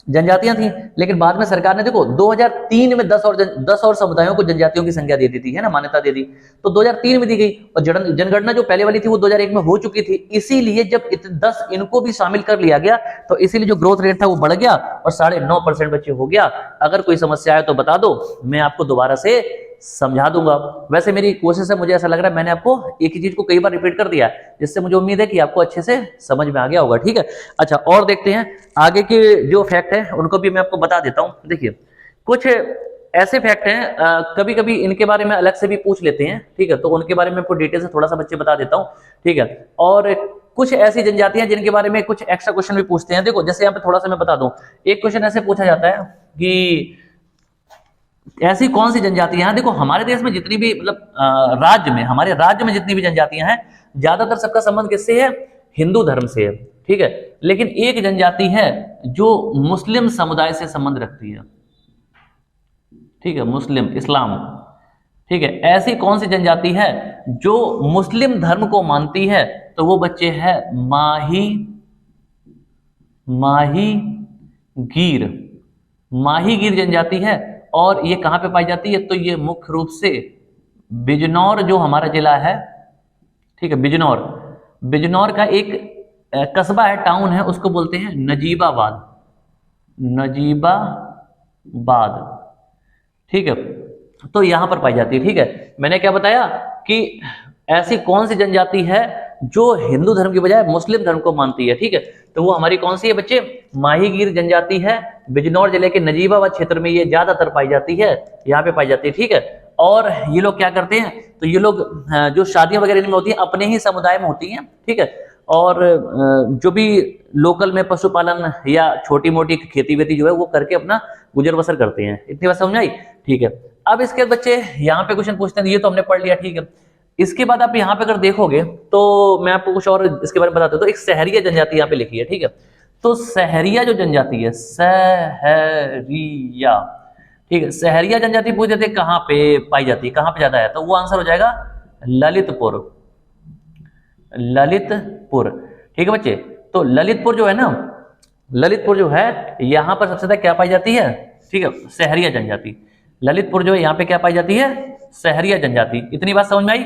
जनजातियां थी। लेकिन बाद में सरकार ने देखो 2003 में 10 और समुदायों को जनजातियों की संख्या दे दी थी, है ना, मान्यता दे दी। तो 2003 में दी गई, और जनगणना जो पहले वाली थी वो 2001 में हो चुकी थी। इसीलिए जब 10 इनको भी शामिल कर लिया गया तो इसीलिए जो ग्रोथ रेट था वो बढ़ गया और 9.5% बच्चे हो गया। अगर कोई समस्या है तो बता दो, मैं आपको दोबारा से समझा दूंगा। वैसे मेरी कोशिश है, मुझे ऐसा लग रहा है मैंने आपको एक ही चीज को कई बार रिपीट कर दिया, जिससे मुझे उम्मीद है कि आपको अच्छे से समझ में आ गया होगा, ठीक है। अच्छा, और देखते हैं आगे के जो फैक्ट है उनको भी मैं आपको बता देता हूं। देखिए, कुछ ऐसे फैक्ट हैं, कभी कभी इनके बारे में अलग से भी पूछ लेते हैं, ठीक है, तो उनके बारे में आपको डिटेल से थोड़ा सा बच्चे बता देता हूं, ठीक है। और कुछ ऐसी जनजातियां जिनके बारे में कुछ एक्स्ट्रा क्वेश्चन भी पूछते हैं। देखो, जैसे यहाँ पे थोड़ा सा मैं बता दूं, एक क्वेश्चन ऐसे पूछा जाता है कि ऐसी कौन सी जनजातियां हैं। देखो, हमारे देश में जितनी भी मतलब हमारे राज्य में जितनी भी जनजातियां हैं, ज्यादातर सबका संबंध किससे है, हिंदू धर्म से है, ठीक है। लेकिन एक जनजाति है जो मुस्लिम समुदाय से संबंध रखती है, ठीक है, मुस्लिम, इस्लाम, ठीक है। ऐसी कौन सी जनजाति है जो मुस्लिम धर्म को मानती है, तो वो बच्चे है माही माही गिर, माही गिर जनजाति है। और ये कहां पे पाई जाती है? तो ये मुख्य रूप से बिजनौर जो हमारा जिला है, ठीक है, बिजनौर, बिजनौर का एक कस्बा है, टाउन है, उसको बोलते हैं नजीबाबाद, नजीबाबाद, ठीक है। तो यहां पर पाई जाती है, ठीक है। मैंने क्या बताया कि ऐसी कौन सी जनजाति है जो हिंदू धर्म की बजाय मुस्लिम धर्म को मानती है, ठीक है। तो वो हमारी कौन सी है बच्चे? माहीगीर जनजाति है। बिजनौर जिले के नजीबाबाद क्षेत्र में ये ज्यादातर पाई जाती है, यहाँ पे पाई जाती है, ठीक है। और ये लोग क्या करते हैं? तो ये लोग जो शादियां वगैरह इनमें होती हैं अपने ही समुदाय में होती हैं, ठीक है। और जो भी लोकल में पशुपालन या छोटी मोटी खेती वेती जो है वो करके अपना गुजर बसर करते हैं। इतनी बात समझ आई, ठीक है। अब इसके बाद बच्चे यहाँ पे क्वेश्चन पूछते हैं, ये तो हमने पढ़ लिया, ठीक है। इसके बाद आप यहाँ पे अगर देखोगे तो मैं आपको कुछ और इसके बारे में बताता हूँ। तो एक सहरिया जनजाति यहाँ पे लिखी है, ठीक है। तो सहरिया जो जनजाति है, सहरिया, ठीक है, सहरिया जनजाति पूछ देते कहाँ पे पाई जाती है, कहाँ पे ज्यादा है? तो वो आंसर हो जाएगा ललितपुर, ललितपुर, ठीक है बच्चे। तो ललितपुर जो है ना, ललितपुर जो है यहाँ पर सबसे ज्यादा क्या पाई जाती है? ठीक है, सहरिया जनजाति। ललितपुर जो है यहाँ पे क्या पाई जाती है? सहरिया जनजाति। इतनी बात समझ में आई,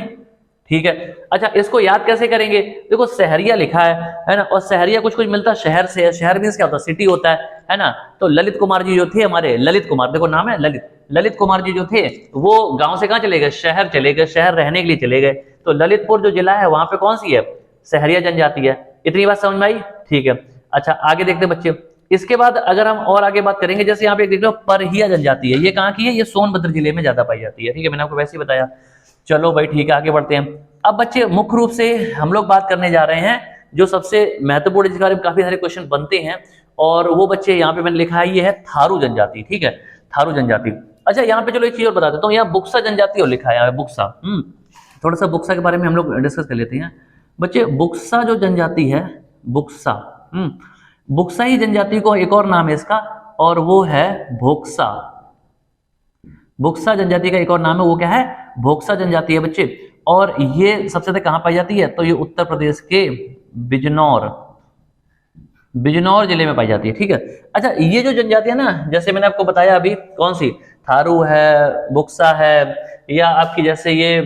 ठीक है। अच्छा, इसको याद कैसे करेंगे? देखो सहरिया लिखा है ना, और सहरिया कुछ कुछ मिलता है शहर से है। शहर मीन्स क्या होता है? सिटी होता है ना। तो ललित कुमार जी जो थे हमारे, ललित कुमार, देखो नाम है ललित, ललित कुमार जी जो थे वो गांव से कहाँ चले गए? शहर चले गए, शहर रहने के लिए चले गए। तो ललितपुर जो जिला है वहां पे कौन सी है? सहरिया जनजाति है। इतनी बात समझ में आई, ठीक है। अच्छा, आगे देखते हैं बच्चे। इसके बाद अगर हम और आगे बात करेंगे, जैसे यहाँ पे देख लो परहिया जनजाति है, ये कहाँ की है? ये सोनभद्र जिले में ज्यादा पाई जाती है, ठीक है, मैंने आपको वैसे ही बताया। चलो भाई ठीक है, आगे बढ़ते हैं। अब बच्चे मुख्य रूप से हम लोग बात करने जा रहे हैं जो सबसे महत्वपूर्ण, जिसके बारे में काफी सारे क्वेश्चन बनते हैं, और वो बच्चे यहाँ पे मैंने लिखा है, ये है थारू जनजाति, ठीक है, थारू जनजाति। अच्छा, यहाँ पे चलो एक चीज और बता देता हूँ, यहाँ बुक्सा जनजाति और लिखा है, बुक्सा। थोड़ा सा बुक्सा के बारे में हम लोग डिस्कस कर लेते हैं बच्चे। बुक्सा जो जनजाति है, बुक्सा, बुक्सा ही जनजाति को एक और नाम है इसका, और वो है भोक्सा। बुक्सा जनजाति का एक और नाम है, वो क्या है? भोक्सा जनजाति है बच्चे। और ये सबसे ज्यादा कहां पाई जाती है? तो ये उत्तर प्रदेश के बिजनौर, बिजनौर जिले में पाई जाती है, ठीक है। अच्छा, ये जो जनजाति है ना, जैसे मैंने आपको बताया अभी, कौन सी? थारू है, बुक्सा है, या आपकी जैसे ये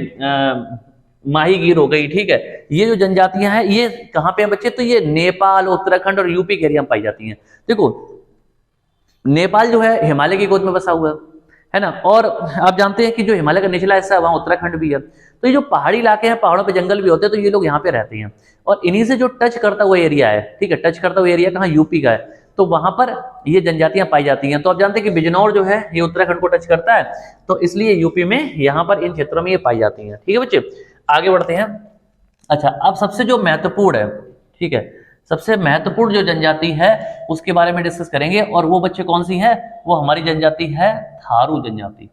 माहीगीर हो गई, ठीक है। ये जो जनजातियां हैं ये कहां पे हैं बच्चे? तो ये नेपाल, उत्तराखंड और यूपी के एरिया में पाई जाती हैं। देखो नेपाल जो है हिमालय की गोद में बसा हुआ है ना, और आप जानते हैं कि जो हिमालय का निचला हिस्सा है वहां उत्तराखंड भी है। तो ये जो पहाड़ी इलाके हैं, पहाड़ों पे जंगल भी होते हैं, तो ये लोग यहाँ पे रहते हैं। और इन्हीं से जो टच करता हुआ एरिया है, ठीक है, टच करता हुआ एरिया कहाँ? यूपी का है। तो वहां पर ये जनजातियां पाई जाती हैं। तो आप जानते हैं कि बिजनौर जो है ये उत्तराखंड को टच करता है, तो इसलिए यूपी में यहाँ पर इन क्षेत्रों में ये पाई जाती है, ठीक है बच्चे। आगे बढ़ते हैं। अच्छा, अब सबसे जो महत्वपूर्ण है, ठीक है, सबसे महत्वपूर्ण जो जनजाति है उसके बारे में डिस्कस करेंगे, और वो बच्चे कौन सी है? वो हमारी जनजाति है थारू जनजाति,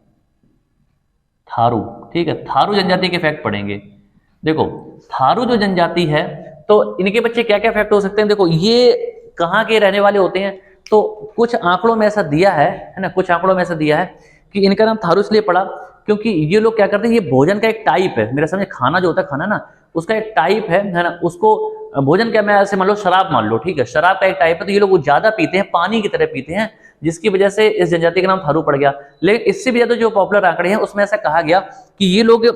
थारू, ठीक है। थारू जनजाति के फैक्ट पढ़ेंगे। देखो थारू जो जनजाति है, तो इनके बच्चे क्या क्या फैक्ट हो सकते हैं? देखो ये कहाँ के रहने वाले होते हैं? तो कुछ आंकड़ों में ऐसा दिया है ना, कुछ आंकड़ों में ऐसा दिया है कि इनका नाम थारू इसलिए पड़ा क्योंकि ये लोग क्या करते हैं, ये भोजन का एक टाइप है, मेरा समझे, खाना जो होता है, खाना ना, उसका एक टाइप है ना। उसको भोजन क्या, मैं ऐसे मान लो शराब मान लो, ठीक है, शराब का एक टाइप है। तो ये लोग ज्यादा पीते हैं, पानी की तरह पीते हैं, जिसकी वजह से इस जनजाति का नाम थारू पड़ गया। लेकिन इससे भी ज्यादा जो पॉपुलर आंकड़े हैं उसमें ऐसा कहा गया कि ये लोग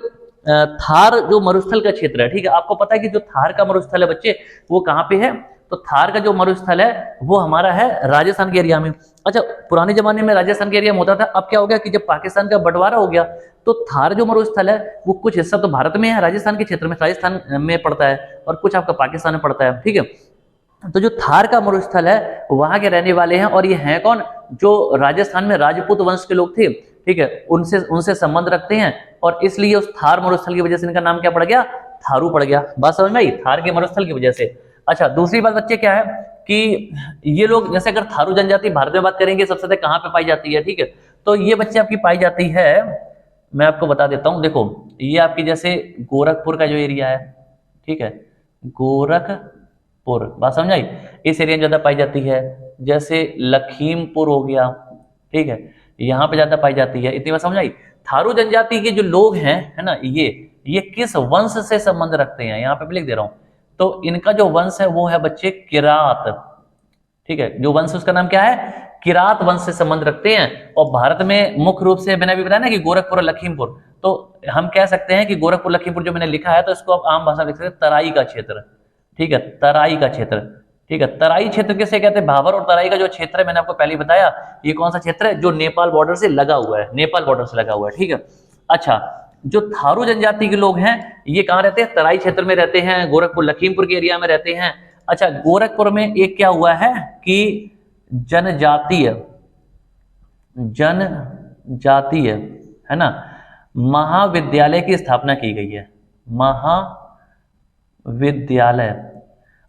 थार जो मरुस्थल का क्षेत्र है, ठीक है, आपको पता है कि जो थार का मरुस्थल है बच्चे वो कहाँ पे है? तो थार का जो मरुस्थल है वो हमारा है राजस्थान के एरिया में। अच्छा, पुराने जमाने में राजस्थान के एरिया में होता था, अब क्या हो गया कि जब पाकिस्तान का बंटवारा हो गया तो थार जो मरुस्थल है वो कुछ हिस्सा तो भारत में है, राजस्थान के क्षेत्र में, राजस्थान में पड़ता है, और कुछ आपका पाकिस्तान में पड़ता है, ठीक है। तो जो थार का मरुस्थल है वहां के रहने वाले हैं, और ये हैं कौन? जो राजस्थान में राजपूत वंश के लोग थे, ठीक है, उनसे संबंध रखते हैं, और इसलिए उस थार मरुस्थल की वजह से इनका नाम क्या पड़ गया? थारू पड़ गया। बात समझ में आई? थार के मरुस्थल की वजह से। अच्छा, दूसरी बात बच्चे क्या है कि ये लोग, जैसे अगर थारू जनजाति भारत में बात करेंगे सबसे ज्यादा कहाँ पे पाई जाती है, ठीक है, तो ये बच्चे आपकी पाई जाती है, मैं आपको बता देता हूं। देखो ये आपकी जैसे गोरखपुर का जो एरिया है, ठीक है, गोरखपुर, बात समझ आई, इस एरिया में ज्यादा पाई जाती है। जैसे लखीमपुर हो गया, ठीक है, यहाँ पे ज्यादा पाई जाती है। इतनी बात समझ आई। थारू जनजाति के जो लोग हैं, है ना, ये किस वंश से संबंध रखते हैं, यहाँ पे लिख दे रहा हूं। तो इनका जो वंश है वो है बच्चे किरात, ठीक है, जो वंश उसका नाम क्या है, किरात वंश से संबंध रखते हैं। और भारत में मुख्य रूप से मैंने अभी बताया ना कि गोरखपुर और लखीमपुर, तो हम कह सकते हैं कि गोरखपुर लखीमपुर जो मैंने लिखा है तो इसको आप आम भाषा में लिख सकते हैं तराई का क्षेत्र। ठीक है, तराई का क्षेत्र। ठीक है, तराई क्षेत्र किसे कहते हैं, भाबर और तराई का जो क्षेत्र है मैंने आपको पहले बताया, ये कौन सा क्षेत्र है, जो नेपाल बॉर्डर से लगा हुआ है, नेपाल बॉर्डर से लगा हुआ है। ठीक है, अच्छा, जो थारू जनजाति के लोग हैं ये कहाँ रहते हैं, तराई क्षेत्र में रहते हैं, गोरखपुर लखीमपुर के एरिया में रहते हैं। अच्छा, गोरखपुर में एक क्या हुआ है कि जनजातीय है ना, महाविद्यालय की स्थापना की गई है, महाविद्यालय।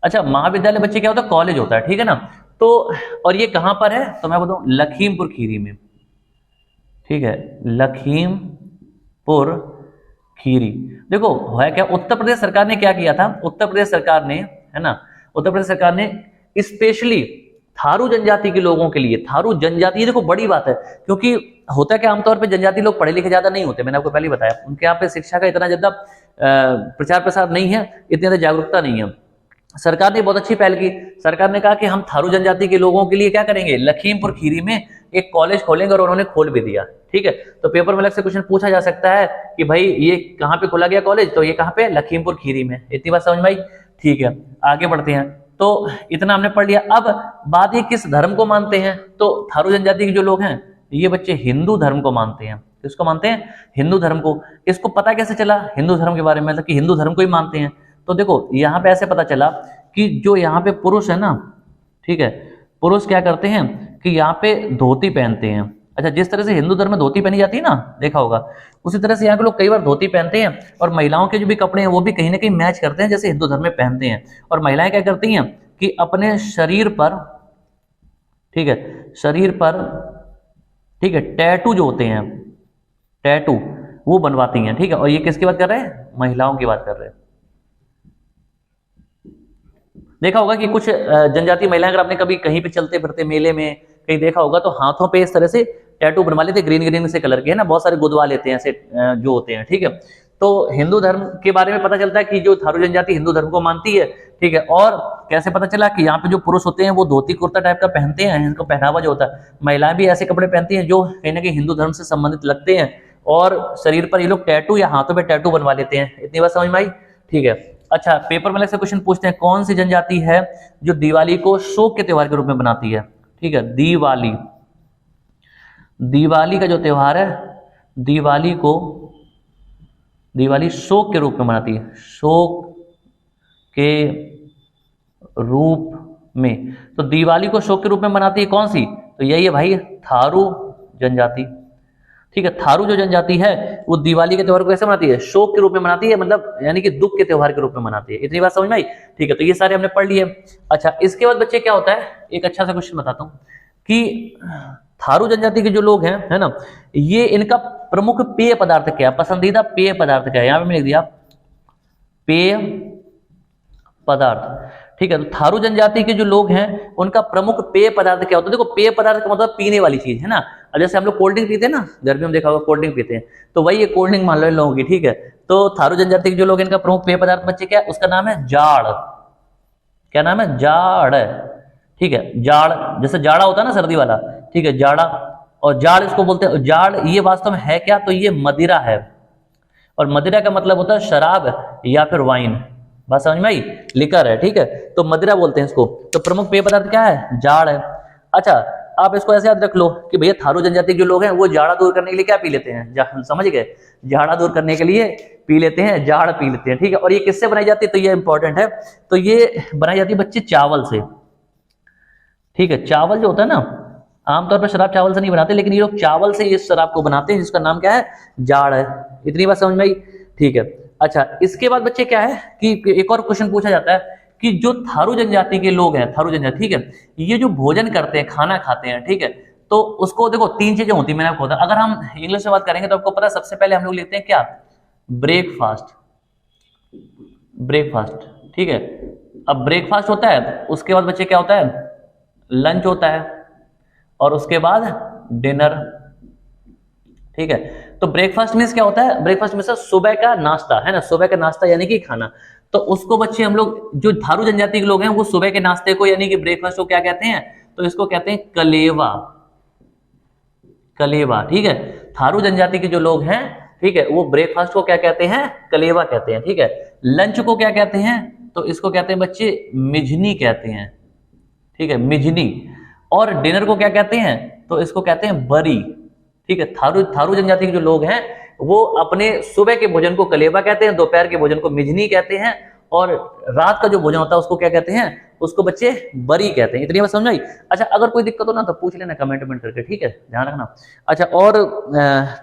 अच्छा, महाविद्यालय बच्चे क्या होता है, कॉलेज होता है। ठीक है ना, तो और ये कहां पर है, तो मैं बताऊं लखीमपुर खीरी में। ठीक है, लखीमपुर खीरी। देखो है क्या, उत्तर प्रदेश सरकार ने क्या किया था, उत्तर प्रदेश सरकार ने, है ना, उत्तर प्रदेश सरकार ने स्पेशली थारू जनजाति के लोगों के लिए, थारू जनजाति, ये देखो बड़ी बात है, क्योंकि होता क्या आमतौर पे जनजाति लोग पढ़े लिखे ज्यादा नहीं होते, मैंने आपको पहले बताया, उनके यहाँ पे शिक्षा का इतना ज्यादा प्रचार प्रसार नहीं है, इतनी ज्यादा जागरूकता नहीं है। सरकार ने बहुत अच्छी पहल की, सरकार ने कहा कि हम थारू जनजाति के लोगों के लिए क्या करेंगे, लखीमपुर खीरी में एक कॉलेज खोलेंगे, और उन्होंने खोल भी दिया। ठीक है, तो पेपर में अलग से क्वेश्चन पूछा जा सकता है कि भाई ये कहाँ पे खोला गया कॉलेज, तो ये कहाँ पे, लखीमपुर खीरी में। इतनी बात समझ में आई। ठीक है, आगे बढ़ते हैं। तो इतना हमने पढ़ लिया। अब बात ये किस धर्म को मानते हैं, तो थारू जनजाति के जो लोग हैं ये बच्चे हिंदू धर्म को मानते हैं। किसको मानते हैं, हिंदू धर्म को। इसको पता कैसे चला हिंदू धर्म के बारे में, मतलब कि हिंदू धर्म को ही मानते हैं, तो देखो यहाँ पे ऐसे पता चला कि जो यहाँ पे पुरुष है ना, ठीक है, पुरुष क्या करते हैं कि यहाँ पे धोती पहनते हैं। अच्छा, जिस तरह से हिंदू धर्म में धोती पहनी जाती है ना, देखा होगा, उसी तरह से यहाँ के लोग कई बार धोती पहनते हैं, और महिलाओं के जो भी कपड़े हैं वो भी कहीं ना कहीं मैच करते हैं जैसे हिंदू धर्म में पहनते हैं। और महिलाएं क्या करती हैं कि अपने शरीर पर, ठीक है, शरीर पर, ठीक है, टैटू जो होते हैं, टैटू वो बनवाती हैं। ठीक है, और ये किसकी बात कर रहे हैं, महिलाओं की बात कर रहे हैं। देखा होगा कि कुछ जनजाति महिलाएं, अगर आपने कभी कहीं पे चलते फिरते मेले में कहीं देखा होगा, तो हाथों पे इस तरह से टैटू बनवा लेते, ग्रीन ग्रीन से कलर के, है ना, बहुत सारे गुदवा लेते हैं ऐसे जो होते हैं। ठीक है, तो हिंदू धर्म के बारे में पता चलता है कि जो थारू जनजाति हिंदू धर्म को मानती है। ठीक है, और कैसे पता चला कि यहाँ पे जो पुरुष होते हैं वो धोती कुर्ता टाइप का पहनते हैं, इनका पहनावा जो होता है, महिलाएं भी ऐसे कपड़े पहनती हैं जो कहीं ना कहीं हिंदू धर्म से संबंधित लगते हैं, और शरीर पर ये लोग टैटू या हाथों पे टैटू बनवा लेते हैं। इतनी बात समझ में आई। ठीक है, अच्छा, पेपर में अलग से क्वेश्चन पूछते हैं, कौन सी जनजाति है जो दिवाली को शोक के त्योहार के रूप में बनाती है। ठीक है, दिवाली, दिवाली का जो त्योहार है, दिवाली शोक के रूप में मनाती है, शोक के रूप में। तो दिवाली को शोक के रूप में मनाती है कौन सी, तो यही है भाई, थारू जनजाति। ठीक है, थारू जो जनजाति है वो दिवाली के त्योहार को कैसे मनाती है, शोक के रूप में मनाती है, मतलब यानी कि दुख के त्योहार के रूप में मनाती है। इतनी बात समझ में आई। ठीक है, तो ये सारे हमने पढ़ लिए। अच्छा, इसके बाद बच्चे क्या होता है, एक अच्छा सा क्वेश्चन बताता हूं कि थारू जनजाति के जो लोग हैं, है ना, ये इनका प्रमुख पेय पदार्थ क्या है, पसंदीदा पेय पदार्थ क्या है, यहां पे मैंने लिख दिया पेय पदार्थ। ठीक है, तो थारू जनजाति के जो लोग हैं उनका प्रमुख पेय पदार्थ क्या होता है। देखो, पेय पदार्थ का मतलब पीने वाली चीज, है ना। अब जैसे हम लोग कोल्ड ड्रिंक पीते हैं ना, गर्मियों में देखा होगा कोल्ड ड्रिंक पीते हैं, तो वही ये कोल्ड ड्रिंक मान लो इन लोगों की। ठीक है, तो थारू जनजाति के जो लोग, इनका प्रमुख पेय पदार्थ बच्चे क्या है, उसका नाम है जाड़। क्या नाम है, जाड़। ठीक है, जाड़, जैसे जाड़ा होता है ना सर्दी वाला, ठीक है, जाड़ा, और जाड़ इसको बोलते हैं। जाड़ ये वास्तव में है क्या, तो ये मदिरा है, और मदिरा का मतलब होता है शराब या फिर वाइन। बात समझ में आई, लिकर है। ठीक है, तो मदिरा बोलते हैं इसको। तो प्रमुख पेय पदार्थ क्या है, जाड़ है। अच्छा, आप इसको ऐसे याद रख लो कि भैया थारू जनजाति के जो लोग हैं वो जाड़ा दूर करने के लिए क्या पी लेते हैं, समझ गए, जाड़ा दूर करने के लिए पी लेते हैं, जाड़ पी लेते हैं। ठीक है, और ये किससे बनाई जाती है, तो ये इंपॉर्टेंट है, तो ये बनाई जाती है बच्चे चावल से। ठीक है, चावल जो होता है ना, आमतौर पर शराब चावल से नहीं बनाते, लेकिन ये लोग चावल से इस शराब को बनाते हैं जिसका नाम क्या है, जाड़ है। इतनी बात समझ में आई। ठीक है, अच्छा, इसके बाद बच्चे क्या है कि एक और क्वेश्चन पूछा जाता है कि जो थारू जनजाति के लोग हैं, थारू जनजाति, ठीक है, ये जो भोजन करते हैं, खाना खाते हैं, ठीक है, तो उसको देखो तीन चीजें होती है, मैंने आपको बताया। अगर हम इंग्लिश में बात करेंगे तो आपको पता है सबसे पहले हम लोग लेते हैं क्या, ब्रेकफास्ट, ब्रेकफास्ट। ठीक है, अब ब्रेकफास्ट होता है, उसके बाद बच्चे क्या होता है, लंच होता है, और उसके बाद डिनर। ठीक है, तो ब्रेकफास्ट मींस क्या होता है, ब्रेकफास्ट मींस सुबह का नाश्ता, है ना, सुबह का नाश्ता यानी कि खाना। तो उसको बच्चे हम लोग, जो थारू जनजाति के लोग हैं, वो सुबह के नाश्ते को यानी कि ब्रेकफास्ट को क्या कहते हैं, तो इसको कहते हैं कलेवा। कलेवा, ठीक है। थारू जनजाति के जो लोग हैं, ठीक है, वो ब्रेकफास्ट को क्या कहते हैं, कलेवा कहते हैं, ठीक है। लंच को क्या कहते हैं, तो इसको कहते हैं बच्चे मिजनी कहते हैं, ठीक है, मिजनी। और डिनर को क्या कहते हैं, तो इसको कहते हैं बरी, ठीक है। थारू जनजाति के जो लोग हैं वो अपने सुबह के भोजन को कलेवा कहते हैं, दोपहर के भोजन को मिजनी कहते हैं, और रात का जो भोजन होता है उसको क्या कहते हैं, उसको बच्चे बरी कहते हैं। इतनी बात समझ आई। अच्छा, अगर कोई दिक्कत हो ना तो पूछ लेना कमेंट करके, ठीक है, ध्यान रखना। अच्छा, और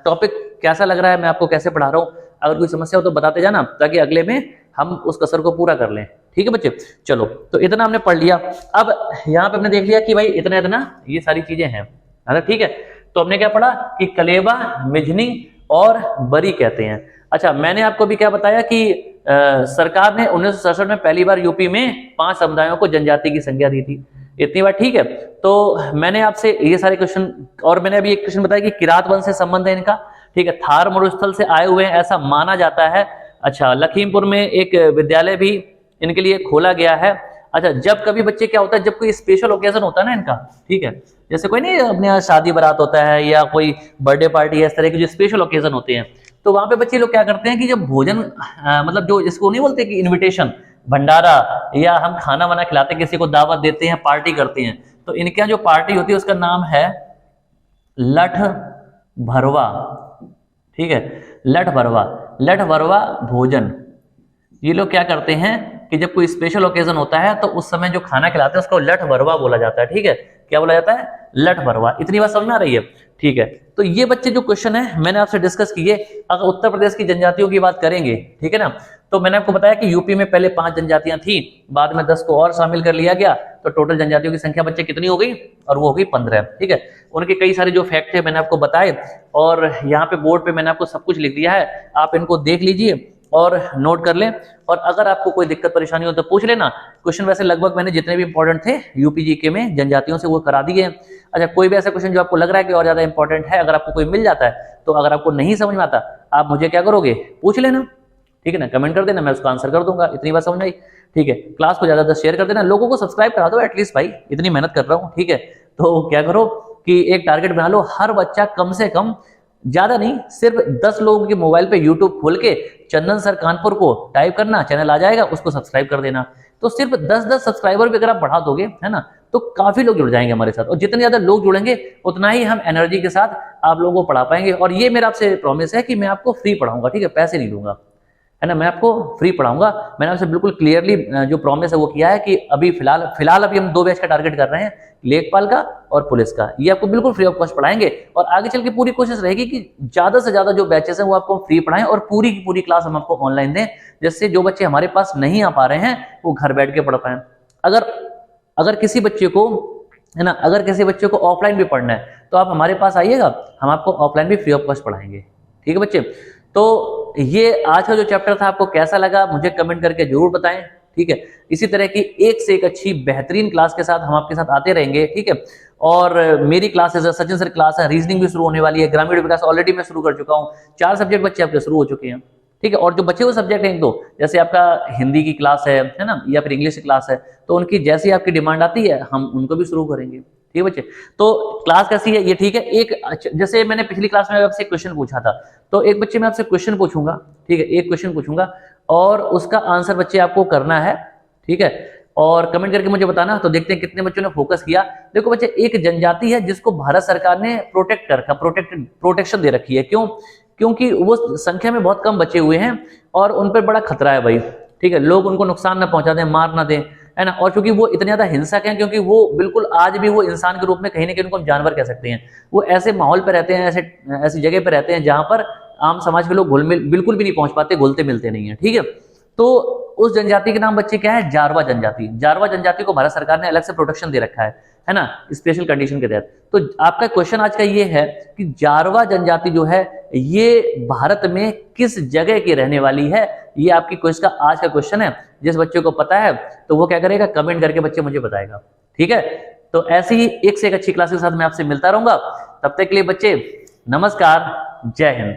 टॉपिक कैसा लग रहा है, मैं आपको कैसे पढ़ा रहा हूँ, अगर कोई समस्या हो तो बताते जाना, ताकि अगले में हम उस कसर को पूरा कर लें, ठीक है बच्चे। चलो, तो इतना हमने पढ़ लिया। अब यहाँ पे हमने देख लिया कि भाई इतना इतना ये सारी चीजें हैं, ठीक है। तो हमने क्या पढ़ा कि कलेवा, मिजनी और बरी कहते हैं। अच्छा, मैंने आपको भी क्या बताया कि सरकार ने 1967 में पहली बार यूपी में 5 समुदायों को जनजाति की संज्ञा दी थी। इतनी बात, ठीक है। तो मैंने आपसे ये सारे क्वेश्चन, और मैंने अभी एक क्वेश्चन बताया कि किरात वंश से संबंध है इनका, ठीक है, थार मरुस्थल से आए हुए हैं ऐसा माना जाता है। अच्छा, लखीमपुर में एक विद्यालय भी इनके लिए खोला गया है। अच्छा, जब कभी बच्चे क्या होता है, जब कोई स्पेशल ओकेजन होता है ना इनका, ठीक है, जैसे कोई नहीं अपने यहाँ शादी बारात होता है या कोई बर्थडे पार्टी है, इस तरह के जो स्पेशल ओकेजन होते हैं, तो वहां पे बच्चे लोग क्या करते हैं कि जब भोजन मतलब जो इसको नहीं बोलते कि इनविटेशन, भंडारा, या हम खाना वाना खिलाते हैं, किसी को दावत देते हैं, पार्टी करते हैं, तो इनके यहाँ जो पार्टी होती है उसका नाम है लठ भरवा, ठीक है, लठ भरवा भोजन। ये लोग क्या करते हैं कि जब कोई स्पेशल ओकेजन होता है तो उस समय जो खाना खिलाते हैं उसको लठ भरवा बोला जाता है, ठीक है। क्या बोला जाता है, लठ भरवा। इतनी बात समझ में आ रही है, ठीक है। तो ये बच्चे जो क्वेश्चन है मैंने आपसे डिस्कस किए। अगर उत्तर प्रदेश की जनजातियों की बात करेंगे, ठीक है ना, तो मैंने आपको बताया कि यूपी में पहले 5 जनजातियां थी, बाद में 10 को और शामिल कर लिया गया, तो टोटल जनजातियों की संख्या बच्चे कितनी हो गई, और वो हो गई 15, ठीक है। उनके कई सारे जो फैक्ट थे मैंने आपको बताए, और यहाँ पे बोर्ड पे मैंने आपको सब कुछ लिख दिया है, आप इनको देख लीजिए और नोट कर लें। और अगर आपको कोई दिक्कत परेशानी हो तो पूछ लेना। क्वेश्चन वैसे लगभग मैंने जितने भी इंपॉर्टेंट थे यूपी जीके में जनजातियों से वो करा दिए। अच्छा, कोई भी ऐसा क्वेश्चन जो आपको लग रहा है कि और ज्यादा इंपॉर्टेंट है, अगर आपको कोई मिल जाता है, तो अगर आपको नहीं समझ में आता, आप मुझे क्या करोगे, पूछ लेना, ठीक है ना, कमेंट कर देना, मैं उसका आंसर कर दूंगा। इतनी बात समझ आई, ठीक है। क्लास को ज्यादा शेयर कर देना, लोगों को सब्सक्राइब करा दो एटलीस्ट, भाई इतनी मेहनत कर रहा हूँ, ठीक है। तो क्या करो कि एक टारगेट बना लो, हर बच्चा कम से कम, ज्यादा नहीं, सिर्फ 10 लोगों के मोबाइल पे यूट्यूब खोल के चंदन सर कानपुर को टाइप करना, चैनल आ जाएगा, उसको सब्सक्राइब कर देना। तो सिर्फ 10-10 सब्सक्राइबर भी अगर आप बढ़ा दोगे, है ना, तो काफी लोग जुड़ जाएंगे हमारे साथ, और जितने ज्यादा लोग जुड़ेंगे उतना ही हम एनर्जी के साथ आप लोगों को पढ़ा पाएंगे। और ये मेरा आपसे प्रॉमिस है कि मैं आपको फ्री पढ़ाऊंगा, ठीक है, पैसे नहीं लूंगा, है ना, मैं आपको फ्री पढ़ाऊंगा। मैंने आपसे बिल्कुल क्लियरली जो प्रॉमिस है वो किया है कि अभी फिलहाल अभी हम 2 बैच का टारगेट कर रहे हैं, लेखपाल का और पुलिस का। ये आपको बिल्कुल फ्री ऑफ कॉस्ट पढ़ाएंगे, और आगे चल के पूरी कोशिश रहेगी कि ज्यादा से ज्यादा जो बैचेस हैं वो आपको फ्री पढ़ाएं, और पूरी की पूरी क्लास हम आपको ऑनलाइन दें, जिससे जो बच्चे हमारे पास नहीं आ पा रहे हैं वो घर बैठ के पढ़ पाए। अगर किसी बच्चे को, है ना, अगर किसी बच्चे को ऑफलाइन भी पढ़ना है तो आप हमारे पास आइएगा, हम आपको ऑफलाइन भी फ्री ऑफ कॉस्ट पढ़ाएंगे, ठीक है बच्चे। तो ये आज का जो चैप्टर था आपको कैसा लगा मुझे कमेंट करके जरूर बताएं, ठीक है। इसी तरह की एक से एक अच्छी बेहतरीन क्लास के साथ हम आपके साथ आते रहेंगे, ठीक है। और मेरी क्लासेस, सचिन सर क्लास है, रीजनिंग भी शुरू होने वाली है, ग्रामीण विकास ऑलरेडी मैं शुरू कर चुका हूँ, 4 सब्जेक्ट बच्चे आपके शुरू हो चुके हैं, ठीक है। और जो बचे हुए सब्जेक्ट हैं 1-2, जैसे आपका हिंदी की क्लास है ना, या फिर इंग्लिश की क्लास है, तो उनकी जैसी आपकी डिमांड आती है हम उनको भी शुरू करेंगे, ठीक है बच्चे। तो क्लास कैसी है ये, ठीक है। एक जैसे मैंने पिछली क्लास में आपसे क्वेश्चन पूछा था, तो एक बच्चे मैं आपसे क्वेश्चन पूछूंगा, ठीक है, एक क्वेश्चन पूछूंगा और उसका आंसर बच्चे आपको करना है, ठीक है। और कमेंट करके मुझे बताना, तो देखते हैं कितने बच्चों ने फोकस किया। देखो बच्चे, एक जनजाति है जिसको भारत सरकार ने प्रोटेक्शन दे रखी है। क्यों? क्योंकि वो संख्या में बहुत कम बचे हुए हैं और उन पर बड़ा खतरा है भाई, ठीक है। लोग उनको नुकसान ना पहुंचा दें, मार ना दें, है ना। और क्योंकि वो इतने ज्यादा हिंसक हैं, क्योंकि वो बिल्कुल आज भी वो इंसान के रूप में कहीं ना कहीं उनको हम जानवर कह सकते हैं। वो ऐसे माहौल पर रहते हैं, ऐसी जगह पर रहते हैं जहां पर आम समाज के लोग घुल मिल बिल्कुल भी नहीं पहुंच पाते, घुलते मिलते नहीं है, ठीक है। तो उस जनजाति के नाम बच्चे क्या है, जारवा जनजाति। जारवा जनजाति को भारत सरकार ने अलग से प्रोटेक्शन दे रखा है ना, स्पेशल कंडीशन के तहत। तो आपका क्वेश्चन आज का ये है कि जारवा जनजाति जो है ये भारत में किस जगह की रहने वाली है, ये आपकी क्वेश्चन का आज का क्वेश्चन है। जिस बच्चे को पता है तो वो क्या करेगा, कमेंट करके बच्चे मुझे बताएगा, ठीक है। तो ऐसी ही एक से एक अच्छी क्लास के साथ मैं आपसे मिलता रहूंगा। तब तक के लिए बच्चे नमस्कार, जय हिंद।